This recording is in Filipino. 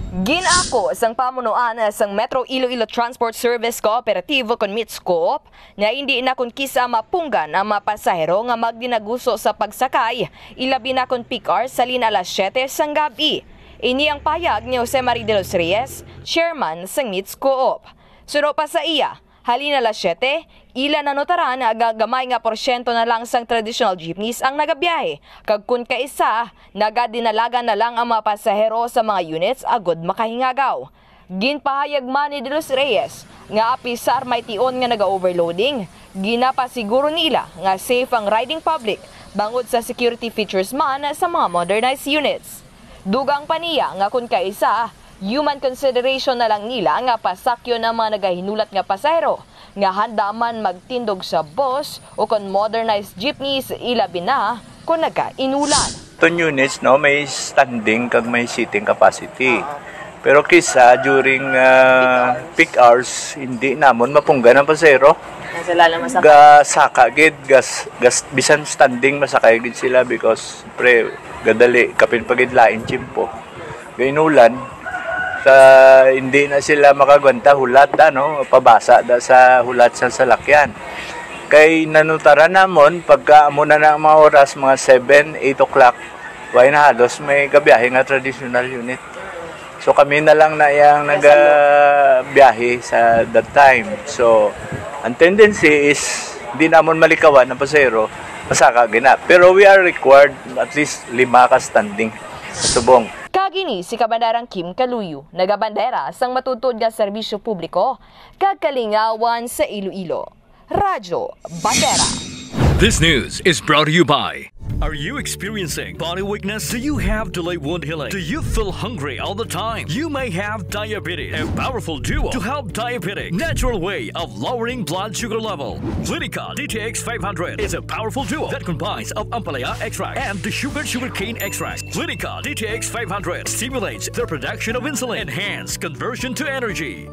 Ginako sang pamunuan sang Metro Iloilo Transport Service Cooperative kon MITSCOOP na hindi na kun kisa mapunggan ang mga pasahero nga magdinaguso sa pagsakay, ilabi na kun peak hours salin alas 7 sang gabi. Ini ang payag ni Jose Marie de los Reyes, chairman sang MITSCOOP. Suno pa sa iya, halin alas 7, ila nanotaran na agagamay nga porsyento na lang sang traditional jeepneys ang nagabiyahe. Kag kun kaisa, nagadinalaga na lang ang mga pasahero sa mga units agod makahingagaw. Ginpahayag man ni de los Reyes nga apisar may tion nga naga-overloading, ginapasiguro nila nga safe ang riding public bangod sa security features man sa mga modernized units. Dugang paniya nga kun kaisa, human consideration na lang nila nga pasakyo ng mga nagahinulat nga pasahero nga handa man magtindog sa bus o kon modernized jeepneys ilabi na kung nagkainulan. Ton units no, may standing kag may seating capacity. Pero kisa during peak hours hindi namon mapunggan ang pasahero. Gasaka gid gas bisan standing masakay gid sila because pre gadali kapin pagid lain chimpo. Gainulan sa hindi na sila makagwanta hulat pabasa da sa hulat sa salakyan. Kay nanutara namon pagka amo na ang mga oras mga 7, 8 o'clock way na halos may gabiyahe nga traditional unit. So kami na lang na yang nagabiyahe sa that time. So ang tendency is di namon malikawan ng pasahero masaka gina. Pero we are required at least 5 ka standing subong. Kagini si Kabandarang Kim Kaluyo, nagabandera sang matutod nga serbisyo publiko, kagkalingawan sa Iloilo. Radyo Bandera. This news is brought to you by... Are you experiencing body weakness? Do you have delayed wound healing? Do you feel hungry all the time? You may have diabetes. A powerful duo to help diabetic. Natural way of lowering blood sugar level. Clinica DTX 500 is a powerful duo that combines of ampalaya extract and the sugarcane extract. Clinica DTX 500 stimulates the production of insulin, enhance conversion to energy.